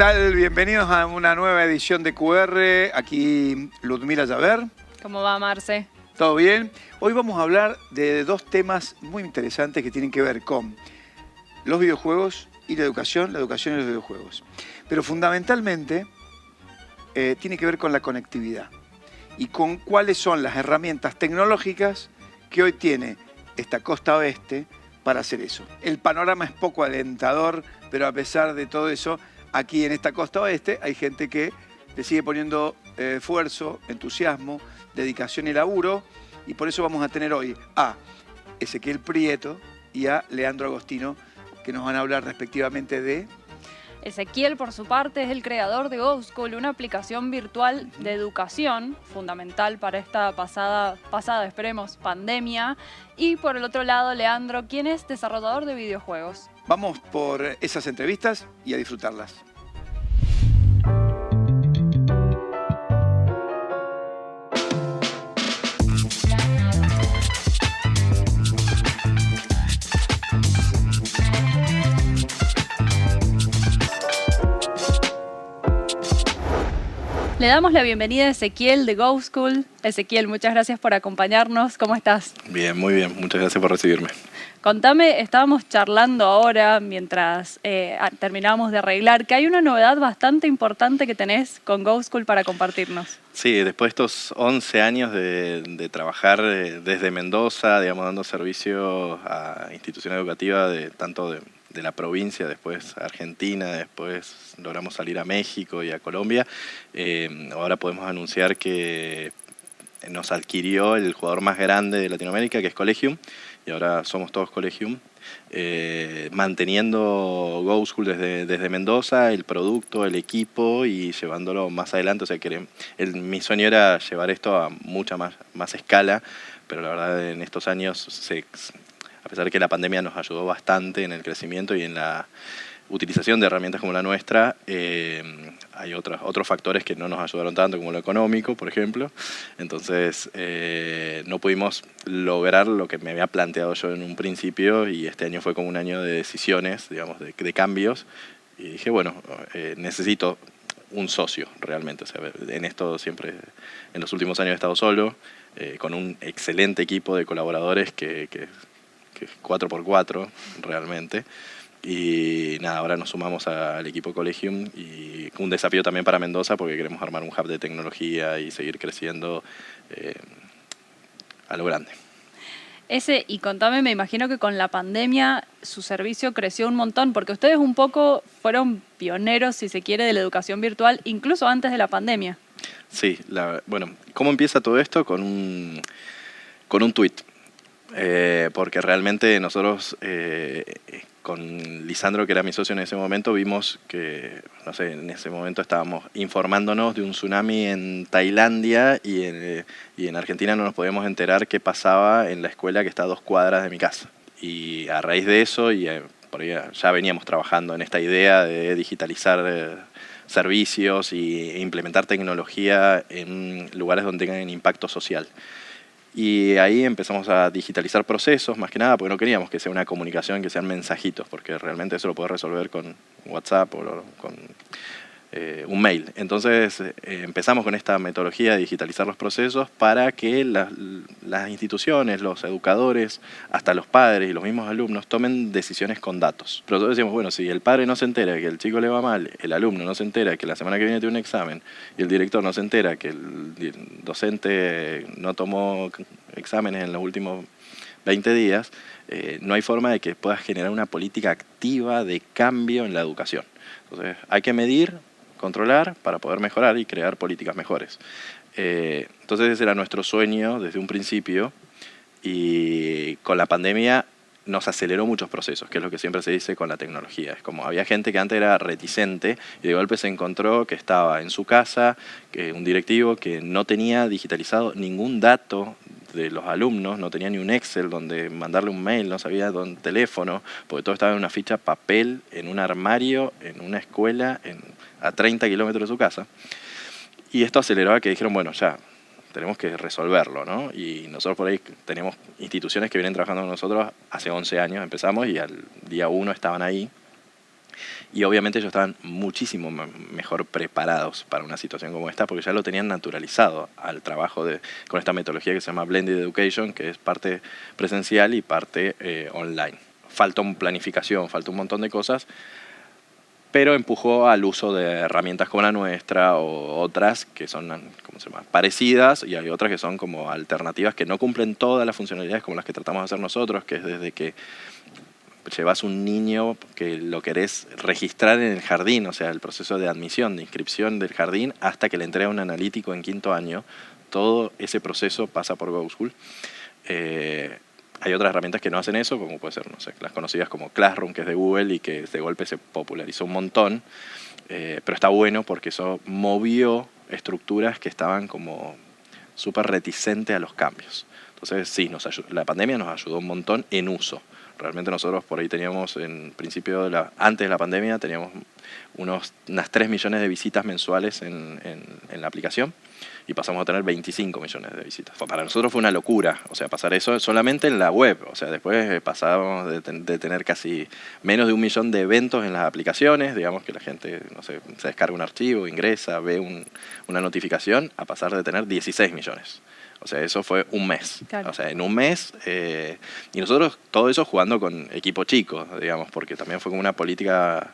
tal? Bienvenidos a una nueva edición de QR. Aquí Ludmila Llaver. ¿Cómo va, Marce? ¿Todo bien? Hoy vamos a hablar de dos temas muy interesantes que tienen que ver con los videojuegos y la educación y los videojuegos. Pero fundamentalmente tiene que ver con la conectividad y con cuáles son las herramientas tecnológicas que hoy tiene esta costa oeste para hacer eso. El panorama es poco alentador, pero a pesar de todo eso, aquí en esta costa oeste hay gente que le sigue poniendo esfuerzo, entusiasmo, dedicación y laburo, y por eso vamos a tener hoy a Ezequiel Prieto y a Leandro Agostino, que nos van a hablar respectivamente de... Ezequiel, por su parte, es el creador de GoSchool, una aplicación virtual de educación fundamental para esta pasada, esperemos, pandemia. Y por el otro lado, Leandro, quien es desarrollador de videojuegos. Vamos por esas entrevistas y a disfrutarlas. Le damos la bienvenida a Ezequiel de GoSchool. Ezequiel, muchas gracias por acompañarnos. ¿Cómo estás? Bien, muy bien. Muchas gracias por recibirme. Contame, estábamos charlando ahora mientras terminábamos de arreglar, que hay una novedad bastante importante que tenés con GoSchool para compartirnos. Sí, después de estos 11 años de trabajar desde Mendoza, digamos, dando servicio a instituciones educativas tanto de la provincia, después Argentina, después logramos salir a México y a Colombia. Ahora podemos anunciar que nos adquirió el jugador más grande de Latinoamérica, que es Collegium, y ahora somos todos Collegium, manteniendo GoSchool desde Mendoza, el producto, el equipo y llevándolo más adelante. O sea, mi sueño era llevar esto a mucha más escala, pero la verdad en estos años, a pesar de que la pandemia nos ayudó bastante en el crecimiento y en la utilización de herramientas como la nuestra, hay otros factores que no nos ayudaron tanto, como lo económico, por ejemplo. Entonces, no pudimos lograr lo que me había planteado yo en un principio, y este año fue como un año de decisiones, digamos, de cambios. Y dije, bueno, necesito un socio realmente. O sea, en esto siempre, en los últimos años he estado solo, con un excelente equipo de colaboradores que es 4x4 realmente. Y nada, ahora nos sumamos al equipo Collegium, y un desafío también para Mendoza porque queremos armar un hub de tecnología y seguir creciendo a lo grande. Y contame, me imagino que con la pandemia su servicio creció un montón, porque ustedes un poco fueron pioneros, si se quiere, de la educación virtual, incluso antes de la pandemia. Sí, bueno, ¿cómo empieza todo esto? Con un tuit. Porque realmente nosotros, con Lisandro, que era mi socio en ese momento, vimos que, no sé, en ese momento estábamos informándonos de un tsunami en Tailandia y en Argentina no nos podíamos enterar qué pasaba en la escuela que está a 2 cuadras de mi casa. Y a raíz de eso, por ahí ya veníamos trabajando en esta idea de digitalizar servicios e implementar tecnología en lugares donde tengan impacto social. Y ahí empezamos a digitalizar procesos, más que nada, porque no queríamos que sea una comunicación, que sean mensajitos, porque realmente eso lo puedes resolver con WhatsApp o con un mail. Entonces empezamos con esta metodología de digitalizar los procesos para que las instituciones, los educadores, hasta los padres y los mismos alumnos tomen decisiones con datos. Pero nosotros decíamos, bueno, si el padre no se entera que el chico le va mal, el alumno no se entera que la semana que viene tiene un examen, y el director no se entera que el docente no tomó exámenes en los últimos 20 días, no hay forma de que puedas generar una política activa de cambio en la educación. Entonces hay que medir, controlar para poder mejorar y crear políticas mejores. Entonces ese era nuestro sueño desde un principio, y con la pandemia nos aceleró muchos procesos, que es lo que siempre se dice con la tecnología. Es como había gente que antes era reticente y de golpe se encontró que estaba en su casa, que un directivo que no tenía digitalizado ningún dato de los alumnos, no tenía ni un Excel donde mandarle un mail, no sabía dónde teléfono, porque todo estaba en una ficha papel, en un armario, en una escuela, a 30 kilómetros de su casa. Y esto aceleró a que dijeron, bueno, ya, tenemos que resolverlo, ¿no? Y nosotros por ahí tenemos instituciones que vienen trabajando con nosotros hace 11 años, empezamos, y al día 1 estaban ahí. Y obviamente ellos estaban muchísimo mejor preparados para una situación como esta, porque ya lo tenían naturalizado al trabajo con esta metodología que se llama Blended Education, que es parte presencial y parte online. Falta planificación, falta un montón de cosas, pero empujó al uso de herramientas como la nuestra o otras que son, ¿cómo se llama?, parecidas, y hay otras que son como alternativas que no cumplen todas las funcionalidades como las que tratamos de hacer nosotros, que es desde que llevas un niño que lo querés registrar en el jardín, o sea, el proceso de admisión, de inscripción del jardín, hasta que le entrega un analítico en 5º año. Todo ese proceso pasa por GoSchool. Hay otras herramientas que no hacen eso, como puede ser, no sé, las conocidas como Classroom, que es de Google y que de golpe se popularizó un montón. Pero está bueno porque eso movió estructuras que estaban como súper reticentes a los cambios. Entonces, sí, la pandemia nos ayudó un montón en uso. Realmente nosotros por ahí teníamos, en principio, antes de la pandemia, teníamos unas 3 millones de visitas mensuales en la aplicación y pasamos a tener 25 millones de visitas. Para nosotros fue una locura, o sea, pasar eso solamente en la web. O sea, después pasábamos de tener casi menos de 1 millón de eventos en las aplicaciones, digamos que la gente, no sé, se descarga un archivo, ingresa, ve una notificación, a pasar de tener 16 millones. O sea, eso fue un mes. Claro. O sea, en un mes. Y nosotros todo eso jugando con equipo chico, digamos, porque también fue como una política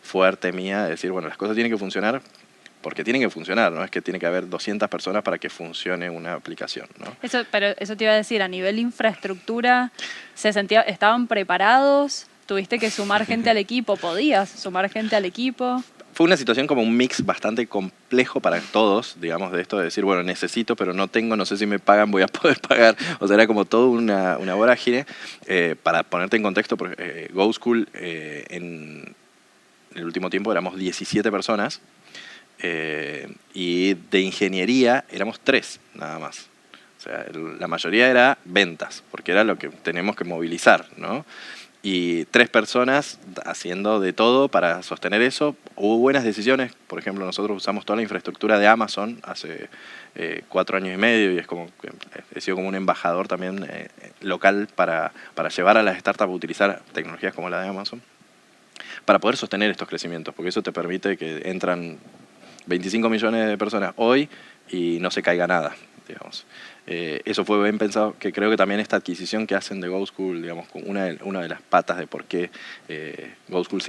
fuerte mía de decir, bueno, las cosas tienen que funcionar porque tienen que funcionar, no es que tiene que haber 200 personas para que funcione una aplicación, ¿no? Pero eso te iba a decir, a nivel infraestructura, ¿estaban preparados? ¿Tuviste que sumar gente al equipo? ¿Podías sumar gente al equipo? Fue una situación como un mix bastante complejo para todos, digamos, de esto de decir, bueno, necesito, pero no tengo, no sé si me pagan, voy a poder pagar. O sea, era como toda una vorágine. Para ponerte en contexto, GoSchool en el último tiempo éramos 17 personas y de ingeniería éramos 3 nada más. O sea, la mayoría era ventas, porque era lo que tenemos que movilizar, ¿no? Y 3 personas haciendo de todo para sostener eso. Hubo buenas decisiones. Por ejemplo, nosotros usamos toda la infraestructura de Amazon hace 4 años y medio y es como que he sido como un embajador también local para llevar a las startups a utilizar tecnologías como la de Amazon para poder sostener estos crecimientos, porque eso te permite que entran 25 millones de personas hoy y no se caiga nada, digamos. Eso fue bien pensado, que creo que también esta adquisición que hacen de GoSchool, digamos, una de las patas de por qué GoSchool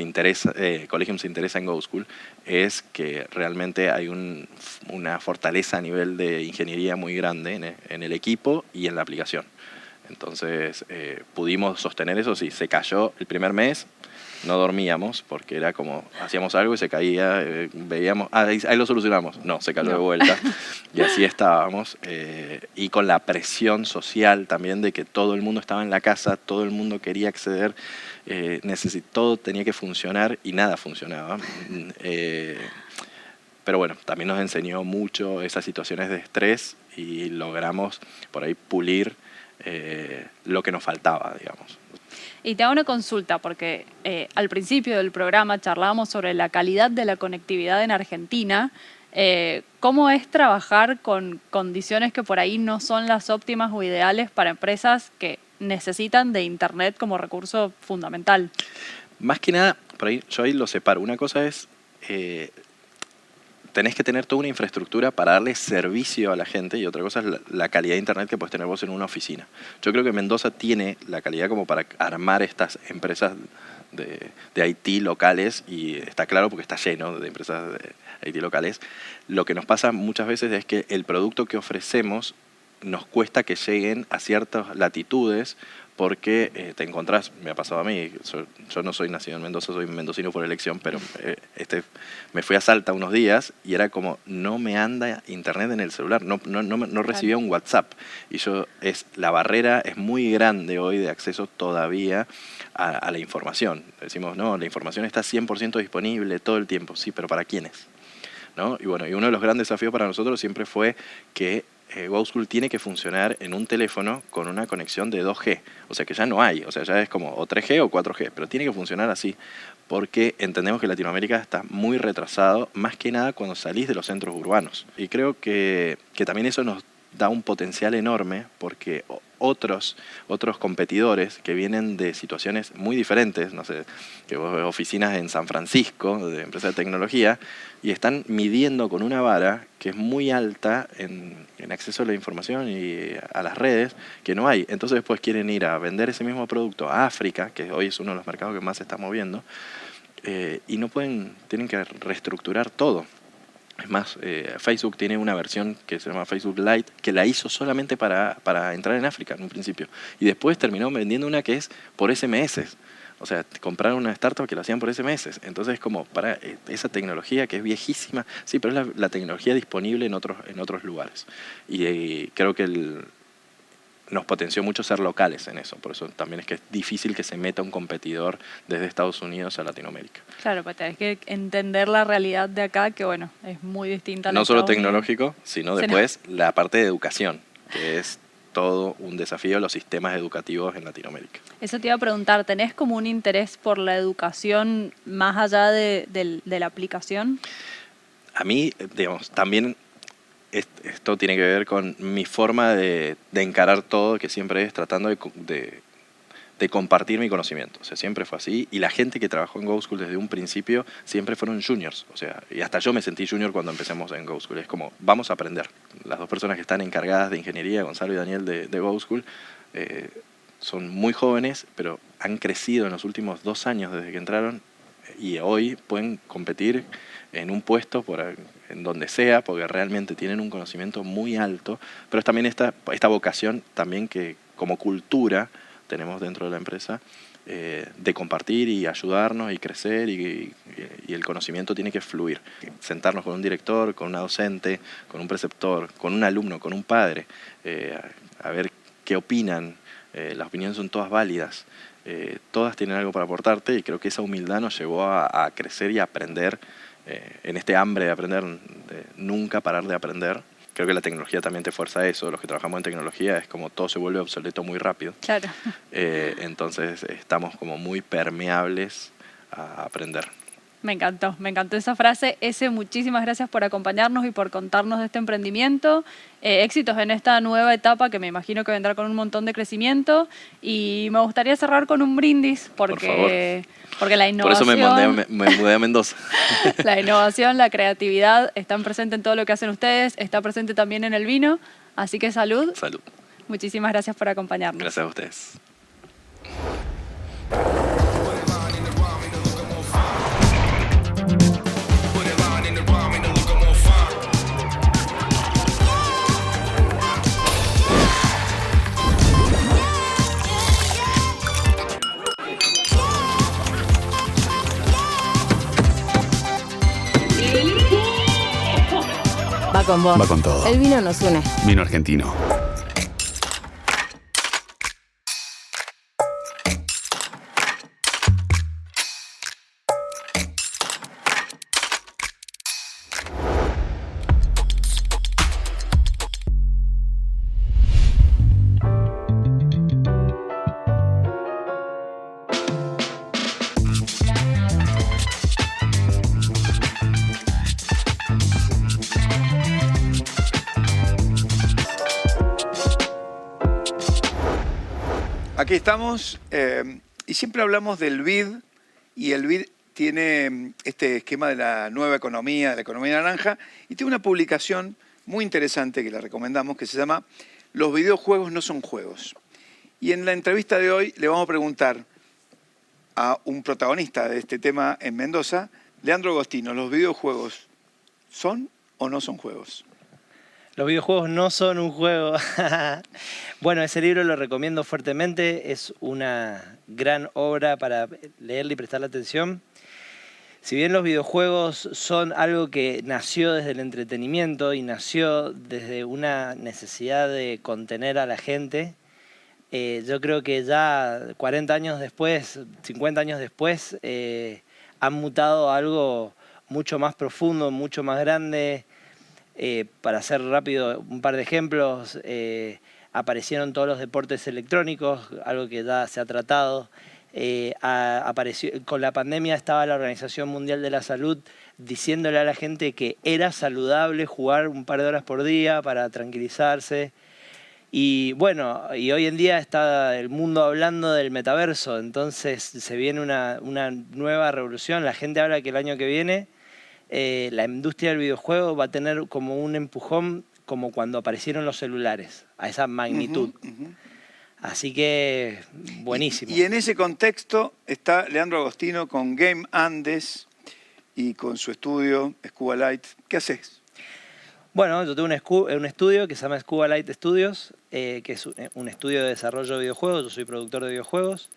Collegium se interesa en GoSchool, es que realmente hay una fortaleza a nivel de ingeniería muy grande en el equipo y en la aplicación. Entonces pudimos sostener eso, sí, se cayó el primer mes. No dormíamos porque era como, hacíamos algo y se caía, veíamos, ahí lo solucionamos. No, se cayó de vuelta. Y así estábamos. Y con la presión social también de que todo el mundo estaba en la casa, todo el mundo quería acceder, todo tenía que funcionar y nada funcionaba. Pero bueno, también nos enseñó mucho esas situaciones de estrés y logramos por ahí pulir lo que nos faltaba, digamos. Y te hago una consulta, porque al principio del programa charlábamos sobre la calidad de la conectividad en Argentina. ¿Cómo es trabajar con condiciones que por ahí no son las óptimas o ideales para empresas que necesitan de Internet como recurso fundamental? Más que nada, por ahí, yo ahí lo separo. Una cosa es, tenés que tener toda una infraestructura para darle servicio a la gente y otra cosa es la calidad de Internet que puedes tener vos en una oficina. Yo creo que Mendoza tiene la calidad como para armar estas empresas de IT locales y está claro porque está lleno de empresas de IT locales. Lo que nos pasa muchas veces es que el producto que ofrecemos nos cuesta que lleguen a ciertas latitudes porque te encontrás, me ha pasado a mí, yo no soy nacido en Mendoza, soy mendocino por elección, pero me fui a Salta unos días y era como, no me anda internet en el celular, no recibía un WhatsApp. Y la barrera es muy grande hoy de acceso todavía a la información. Decimos, no, la información está 100% disponible todo el tiempo, sí, pero ¿para quiénes? ¿No? Y bueno, y uno de los grandes desafíos para nosotros siempre fue que GoSchool tiene que funcionar en un teléfono con una conexión de 2G, o sea que ya no hay, o sea ya es como o 3G o 4G, pero tiene que funcionar así porque entendemos que Latinoamérica está muy retrasado, más que nada cuando salís de los centros urbanos. Y creo que también eso nos da un potencial enorme porque otros competidores que vienen de situaciones muy diferentes, no sé, que vos ves oficinas en San Francisco, de empresas de tecnología, y están midiendo con una vara que es muy alta en acceso a la información y a las redes, que no hay. Entonces después quieren ir a vender ese mismo producto a África, que hoy es uno de los mercados que más se está moviendo, y no pueden, tienen que reestructurar todo. Es más, Facebook tiene una versión que se llama Facebook Lite, que la hizo solamente para entrar en África en un principio. Y después terminó vendiendo una que es por SMS. O sea, compraron una startup que lo hacían por SMS. Entonces es como para esa tecnología que es viejísima. Sí, pero es la tecnología disponible en otros lugares. Y creo que nos potenció mucho ser locales en eso. Por eso también es que es difícil que se meta un competidor desde Estados Unidos a Latinoamérica. Claro, pues tenés que entender la realidad de acá, que bueno, es muy distinta a la No de solo Estados Unidos. tecnológico, sino después la parte de educación, que es todo un desafío de los sistemas educativos en Latinoamérica. Eso te iba a preguntar, ¿tenés como un interés por la educación más allá de la aplicación? A mí, digamos, también esto tiene que ver con mi forma de encarar todo, que siempre es tratando de compartir mi conocimiento. O sea, siempre fue así. Y la gente que trabajó en Go School desde un principio siempre fueron juniors. O sea, y hasta yo me sentí junior cuando empezamos en Go School. Es como, vamos a aprender. Las dos personas que están encargadas de ingeniería, Gonzalo y Daniel de Go School, son muy jóvenes, pero han crecido en los últimos 2 años desde que entraron y hoy pueden competir en un puesto en donde sea, porque realmente tienen un conocimiento muy alto, pero es también esta vocación también que como cultura tenemos dentro de la empresa, de compartir y ayudarnos y crecer y el conocimiento tiene que fluir. Sentarnos con un director, con una docente, con un preceptor, con un alumno, con un padre, a ver qué opinan. Las opiniones son todas válidas, todas tienen algo para aportarte y creo que esa humildad nos llevó a crecer y a aprender en este hambre de aprender, de nunca parar de aprender. Creo que la tecnología también te fuerza a eso. Los que trabajamos en tecnología es como todo se vuelve obsoleto muy rápido. Claro. Entonces estamos como muy permeables a aprender. Me encantó esa frase. Muchísimas gracias por acompañarnos y por contarnos de este emprendimiento. Éxitos en esta nueva etapa que me imagino que vendrá con un montón de crecimiento. Y me gustaría cerrar con un brindis porque la innovación... Por eso me mudé a Mendoza. La innovación, la creatividad están presentes en todo lo que hacen ustedes, está presente también en el vino. Así que salud. Salud. Muchísimas gracias por acompañarnos. Gracias a ustedes. Va con vos. Va con todo. El vino nos une. Vino argentino. Aquí estamos y siempre hablamos del BID y el BID tiene este esquema de la nueva economía, de la economía naranja y tiene una publicación muy interesante que le recomendamos que se llama Los videojuegos no son juegos. Y en la entrevista de hoy le vamos a preguntar a un protagonista de este tema en Mendoza, Leandro Agostino, ¿los videojuegos son o no son juegos? Los videojuegos no son un juego. Bueno, ese libro lo recomiendo fuertemente. Es una gran obra para leerle y prestarle atención. Si bien los videojuegos son algo que nació desde el entretenimiento y nació desde una necesidad de contener a la gente, yo creo que ya 40 años después, 50 años después, han mutado a algo mucho más profundo, mucho más grande. Para hacer rápido un par de ejemplos, aparecieron todos los deportes electrónicos, algo que ya se ha tratado. Con la pandemia estaba la Organización Mundial de la Salud diciéndole a la gente que era saludable jugar un par de horas por día para tranquilizarse. Y bueno, y hoy en día está el mundo hablando del metaverso, entonces se viene una nueva revolución. La gente habla que el año que viene la industria del videojuego va a tener como un empujón como cuando aparecieron los celulares, a esa magnitud. Así que buenísimo. Y en ese contexto está Leandro Agostino con Game Andes y con su estudio Scuba Light. ¿Qué haces? Bueno, yo tengo un estudio que se llama Scuba Light Studios, que es un estudio de desarrollo de videojuegos. Yo soy productor de videojuegos.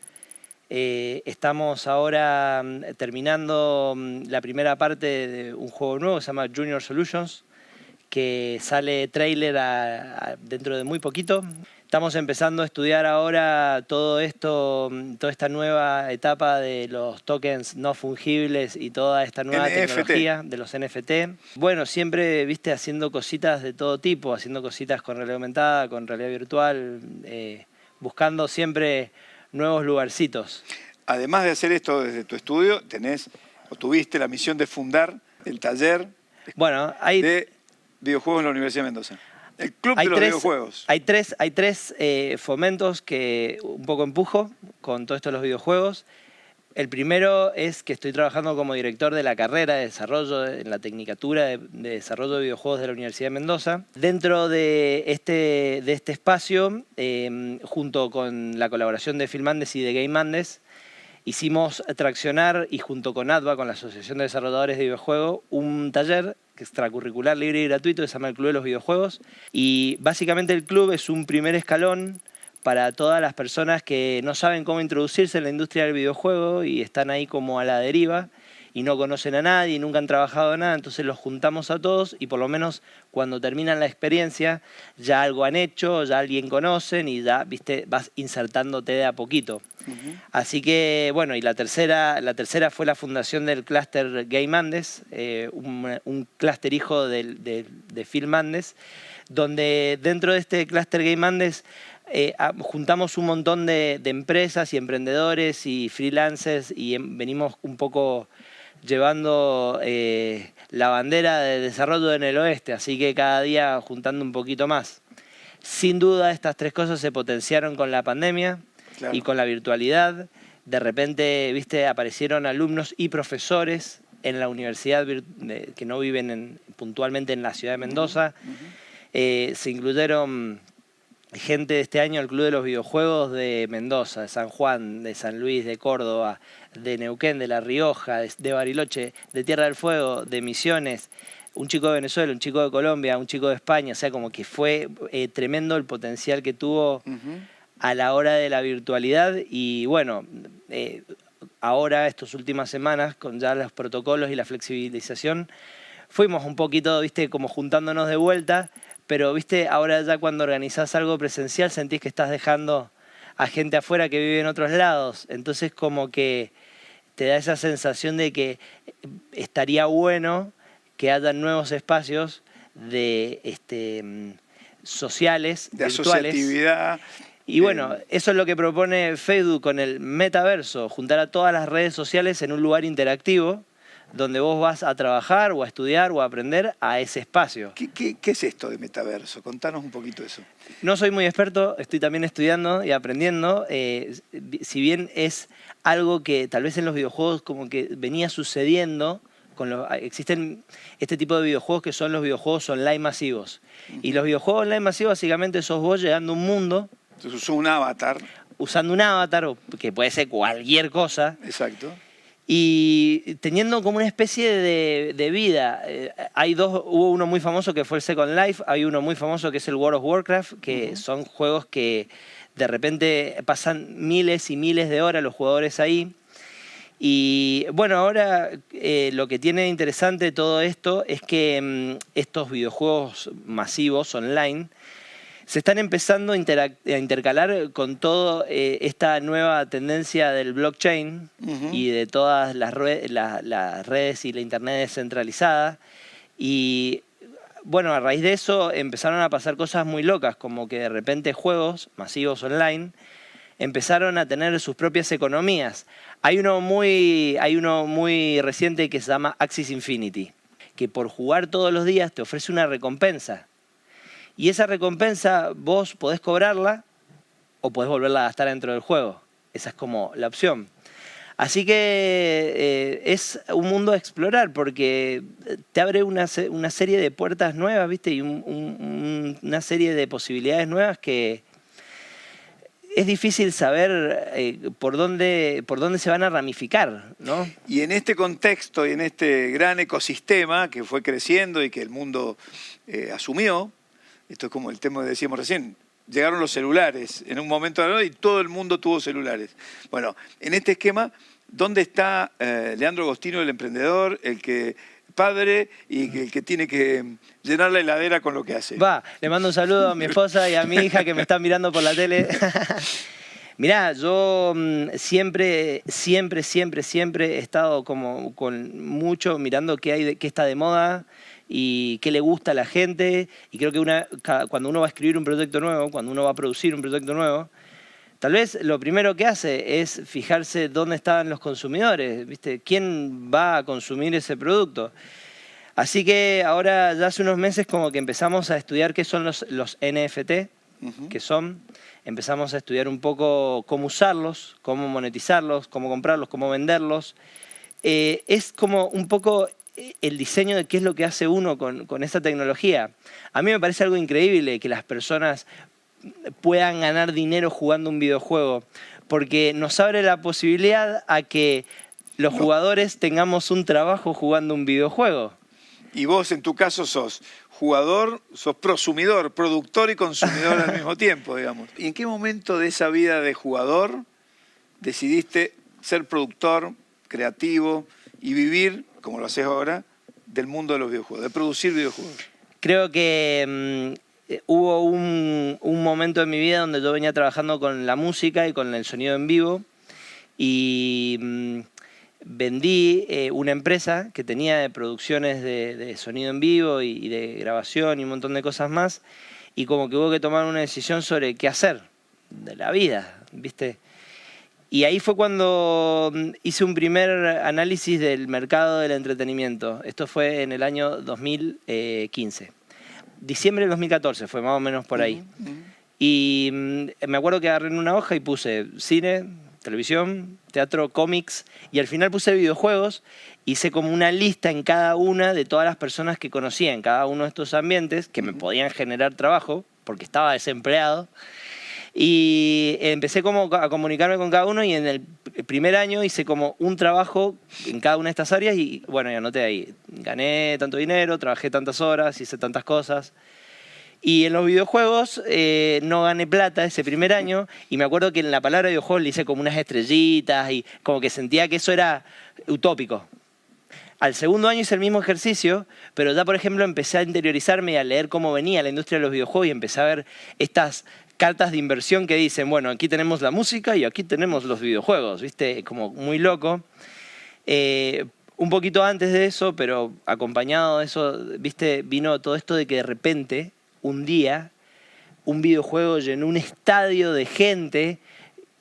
Estamos ahora terminando la primera parte de un juego nuevo que se llama Junior Solutions, que sale tráiler dentro de muy poquito. Estamos empezando a estudiar ahora todo esto, toda esta nueva etapa de los tokens no fungibles y toda esta nueva tecnología de los NFT. Bueno, siempre, viste, haciendo cositas de todo tipo, haciendo cositas con realidad aumentada, con realidad virtual, buscando siempre nuevos lugarcitos. Además de hacer esto desde tu estudio, tuviste la misión de fundar el taller de videojuegos en la Universidad de Mendoza. El Club de los Videojuegos. Hay tres fomentos que un poco empujo con todo esto de los videojuegos. El primero es que estoy trabajando como director de la carrera de desarrollo, en la Tecnicatura de Desarrollo de Videojuegos de la Universidad de Mendoza. Dentro de este espacio, junto con la colaboración de Film Andes y de Game Andes, hicimos traccionar, y junto con ADVA, con la Asociación de Desarrolladores de Videojuegos, un taller extracurricular libre y gratuito que se llama el Club de los Videojuegos. Y básicamente el club es un primer escalón para todas las personas que no saben cómo introducirse en la industria del videojuego y están ahí como a la deriva y no conocen a nadie y nunca han trabajado nada. Entonces los juntamos a todos y por lo menos cuando terminan la experiencia ya algo han hecho, ya alguien conocen y ya, viste, vas insertándote de a poquito. Así que, bueno, y la tercera fue la fundación del clúster Game Andes, un clúster hijo de Film Andes, donde dentro de este clúster Game Andes juntamos un montón de empresas y emprendedores y freelancers y venimos un poco llevando la bandera de desarrollo en el oeste, así que cada día juntando un poquito más. Sin duda estas tres cosas se potenciaron con la pandemia. Claro. Y con la virtualidad. De repente, viste, aparecieron alumnos y profesores en la universidad que no viven puntualmente en la ciudad de Mendoza. Se incluyeron gente de este año al Club de los Videojuegos de Mendoza, de San Juan, de San Luis, de Córdoba, de Neuquén, de La Rioja, de Bariloche, de Tierra del Fuego, de Misiones, un chico de Venezuela, un chico de Colombia, un chico de España. O sea, como que fue tremendo el potencial que tuvo a la hora de la virtualidad. Y bueno, ahora, estas últimas semanas, con ya los protocolos y la flexibilización, fuimos un poquito, viste, como juntándonos de vuelta, pero viste, ahora ya cuando organizás algo presencial sentís que estás dejando a gente afuera que vive en otros lados. Entonces como que te da esa sensación de que estaría bueno que haya nuevos espacios de sociales, de virtuales. Asociatividad. Y bueno, eso es lo que propone Facebook con el metaverso, juntar a todas las redes sociales en un lugar interactivo donde vos vas a trabajar o a estudiar o a aprender a ese espacio. ¿Qué es esto de metaverso? Contanos un poquito eso. No soy muy experto, estoy también estudiando y aprendiendo. Si bien es algo que tal vez en los videojuegos como que venía sucediendo, existen este tipo de videojuegos que son los videojuegos online masivos. Y los videojuegos online masivos básicamente sos vos llegando a un mundo. Entonces usó un avatar. Usando un avatar, que puede ser cualquier cosa. Exacto. Y teniendo como una especie de vida. Hubo uno muy famoso que fue el Second Life, hay uno muy famoso que es el World of Warcraft, que son juegos que de repente pasan miles y miles de horas los jugadores ahí. Y bueno, ahora lo que tiene interesante todo esto es que estos videojuegos masivos online se están empezando a intercalar con toda esta nueva tendencia del blockchain y de todas las redes y la internet descentralizada. Y bueno, a raíz de eso empezaron a pasar cosas muy locas, como que de repente juegos masivos online empezaron a tener sus propias economías. Hay uno muy reciente que se llama Axis Infinity, que por jugar todos los días te ofrece una recompensa. Y esa recompensa vos podés cobrarla o podés volverla a gastar dentro del juego. Esa es como la opción. Así que es un mundo a explorar porque te abre una serie de puertas nuevas, ¿viste? Y una serie de posibilidades nuevas que es difícil saber por dónde se van a ramificar, ¿no? Y en este contexto y en este gran ecosistema que fue creciendo y que el mundo asumió, esto es como el tema que decíamos recién, llegaron los celulares en un momento dado y todo el mundo tuvo celulares. Bueno, en este esquema, ¿dónde está Leandro Agostino, el emprendedor, el que padre y el que tiene que llenar la heladera con lo que hace? Le mando un saludo a mi esposa y a mi hija que me están mirando por la tele. Mirá, yo siempre he estado como con mucho mirando qué está de moda y qué le gusta a la gente. Y creo que cuando uno va a escribir un proyecto nuevo, cuando uno va a producir un proyecto nuevo, tal vez lo primero que hace es fijarse dónde están los consumidores, ¿viste? ¿Quién va a consumir ese producto? Así que ahora ya hace unos meses como que empezamos a estudiar qué son los NFT, empezamos a estudiar un poco cómo usarlos, cómo monetizarlos, cómo comprarlos, cómo venderlos. Es como un poco el diseño de qué es lo que hace uno con esta tecnología. A mí me parece algo increíble que las personas puedan ganar dinero jugando un videojuego, porque nos abre la posibilidad a que los jugadores tengamos un trabajo jugando un videojuego. Y vos en tu caso sos jugador, sos prosumidor, productor y consumidor al mismo tiempo, digamos. ¿Y en qué momento de esa vida de jugador decidiste ser productor, creativo y vivir, como lo haces ahora, del mundo de los videojuegos, de producir videojuegos? Creo que hubo un momento en mi vida donde yo venía trabajando con la música y con el sonido en vivo y vendí una empresa que tenía de producciones de sonido en vivo y de grabación y un montón de cosas más, y como que hubo que tomar una decisión sobre qué hacer de la vida, ¿viste? Y ahí fue cuando hice un primer análisis del mercado del entretenimiento. Esto fue en el año 2015. Diciembre del 2014 fue más o menos por ahí. Y me acuerdo que agarré en una hoja y puse cine, televisión, teatro, cómics, y al final puse videojuegos. Hice como una lista en cada una de todas las personas que conocía en cada uno de estos ambientes que me podían generar trabajo, porque estaba desempleado. Y empecé como a comunicarme con cada uno y en el primer año hice como un trabajo en cada una de estas áreas y bueno, ya anoté ahí. Gané tanto dinero, trabajé tantas horas, hice tantas cosas. Y en los videojuegos no gané plata ese primer año y me acuerdo que en la palabra videojuegos le hice como unas estrellitas y como que sentía que eso era utópico. Al segundo año hice el mismo ejercicio, pero ya por ejemplo empecé a interiorizarme y a leer cómo venía la industria de los videojuegos y empecé a ver estas cartas de inversión que dicen, bueno, aquí tenemos la música y aquí tenemos los videojuegos, ¿viste? Como muy loco. Un poquito antes de eso, pero acompañado de eso, ¿viste? Vino todo esto de que de repente, un día, un videojuego llenó un estadio de gente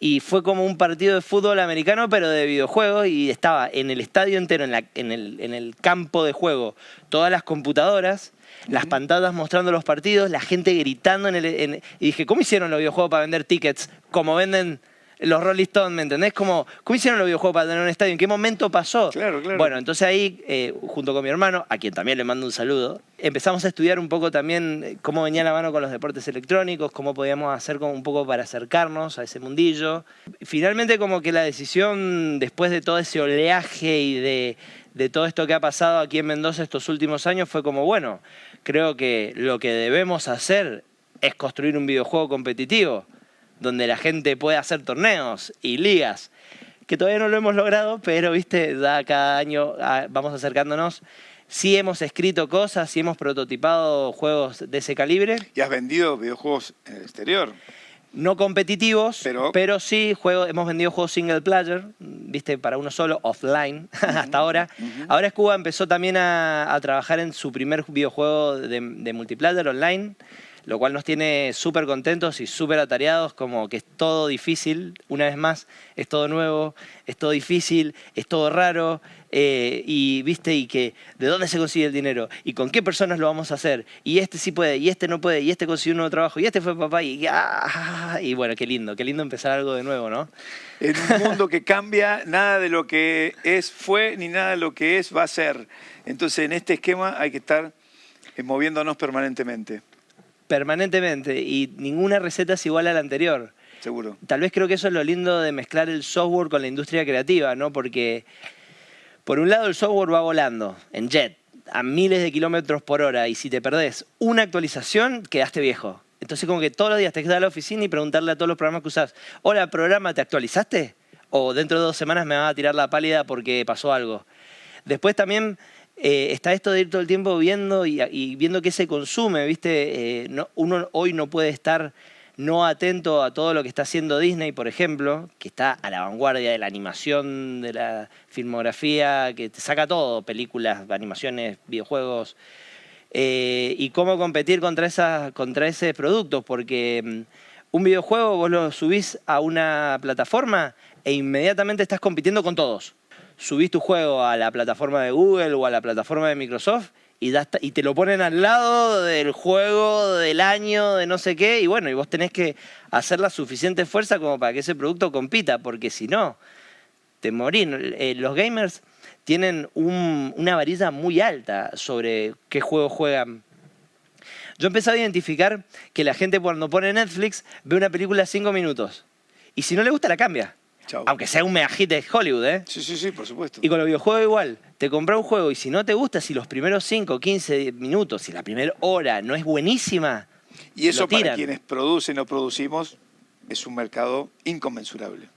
y fue como un partido de fútbol americano, pero de videojuegos, y estaba en el estadio entero, en el campo de juego, todas las computadoras, las pantallas mostrando los partidos, la gente gritando y dije, ¿cómo hicieron los videojuegos para vender tickets? Como venden los Rolling Stones, ¿me entendés? ¿Cómo hicieron los videojuegos para tener un estadio? ¿En qué momento pasó? Claro, claro. Bueno, entonces ahí, junto con mi hermano, a quien también le mando un saludo, empezamos a estudiar un poco también cómo venía la mano con los deportes electrónicos, cómo podíamos hacer como un poco para acercarnos a ese mundillo. Finalmente como que la decisión, después de todo ese oleaje y de todo esto que ha pasado aquí en Mendoza estos últimos años, fue como, bueno, creo que lo que debemos hacer es construir un videojuego competitivo donde la gente puede hacer torneos y ligas, que todavía no lo hemos logrado, pero viste, ya cada año vamos acercándonos. Sí hemos escrito cosas, sí hemos prototipado juegos de ese calibre. ¿Y has vendido videojuegos en el exterior? No competitivos, pero sí hemos vendido juegos single player, viste, para uno solo, offline, hasta ahora. Ahora Scuba empezó también a trabajar en su primer videojuego de multiplayer online. lo cual nos tiene súper contentos y súper atareados, como que es todo difícil, una vez más, es todo nuevo, es todo difícil, es todo raro, y viste, y que de dónde se consigue el dinero, y con qué personas lo vamos a hacer, y este sí puede, y este no puede, y este consiguió un nuevo trabajo, y este fue papá, y bueno, qué lindo empezar algo de nuevo, ¿no? En un mundo que cambia, nada de lo que es fue, ni nada de lo que es va a ser. Entonces, en este esquema hay que estar moviéndonos permanentemente. Permanentemente, y ninguna receta es igual a la anterior. Seguro. Tal vez creo que eso es lo lindo de mezclar el software con la industria creativa, ¿no? Porque, por un lado, el software va volando en jet, a miles de kilómetros por hora, y si te perdés una actualización, quedaste viejo. Entonces, como que todos los días te quedas a la oficina y preguntarle a todos los programas que usás, hola, programa, ¿te actualizaste? O dentro de 2 semanas me vas a tirar la pálida porque pasó algo. Después también está esto de ir todo el tiempo viendo y viendo qué se consume, ¿viste? Uno hoy no puede estar no atento a todo lo que está haciendo Disney, por ejemplo, que está a la vanguardia de la animación, de la filmografía, que te saca todo, películas, animaciones, videojuegos, y cómo competir contra ese producto, porque un videojuego vos lo subís a una plataforma e inmediatamente estás compitiendo con todos. Subís tu juego a la plataforma de Google o a la plataforma de Microsoft y te lo ponen al lado del juego del año, de no sé qué, y bueno, y vos tenés que hacer la suficiente fuerza como para que ese producto compita, porque si no, te morís. Los gamers tienen una varilla muy alta sobre qué juegos juegan. Yo empecé a identificar que la gente cuando pone Netflix ve una película 5 minutos y si no le gusta la cambia. Chau. Aunque sea un mega hit de Hollywood, ¿eh? Sí, por supuesto. Y con los videojuegos igual. Te compras un juego y si no te gusta, si los primeros 5, 15 minutos, si la primera hora no es buenísima, Y eso lo tiran. para quienes producen o producimos es un mercado inconmensurable.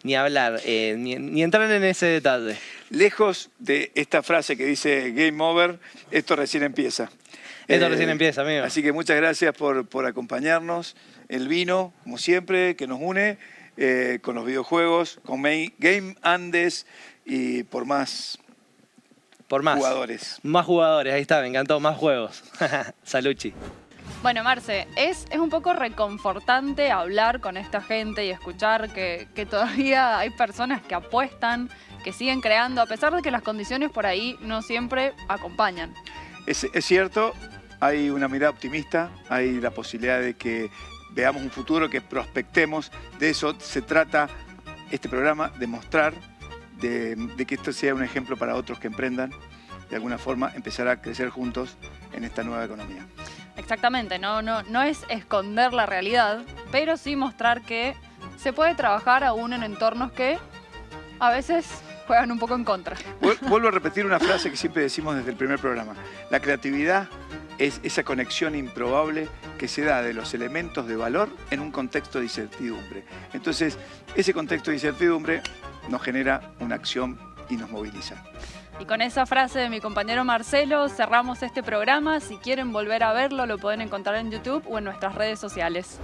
Ni hablar, ni entrar en ese detalle. Lejos de esta frase que dice Game Over, esto recién empieza. Esto recién empieza, amigo. Así que muchas gracias por acompañarnos. El vino, como siempre, que nos une con los videojuegos, con Game Andes y por más jugadores. Más jugadores, ahí está, me encantó, más juegos. Saluchi. Bueno, Marce, es un poco reconfortante hablar con esta gente y escuchar que todavía hay personas que apuestan, que siguen creando, a pesar de que las condiciones por ahí no siempre acompañan. Es cierto, hay una mirada optimista, hay la posibilidad de que veamos un futuro, que prospectemos. De eso se trata este programa, de mostrar, de que esto sea un ejemplo para otros que emprendan, de alguna forma empezar a crecer juntos en esta nueva economía. Exactamente, no es esconder la realidad, pero sí mostrar que se puede trabajar aún en entornos que a veces juegan un poco en contra. Vuelvo a repetir una frase que siempre decimos desde el primer programa. La creatividad es esa conexión improbable que se da de los elementos de valor en un contexto de incertidumbre. Entonces, ese contexto de incertidumbre nos genera una acción y nos moviliza. Y con esa frase de mi compañero Marcelo cerramos este programa. Si quieren volver a verlo, lo pueden encontrar en YouTube o en nuestras redes sociales.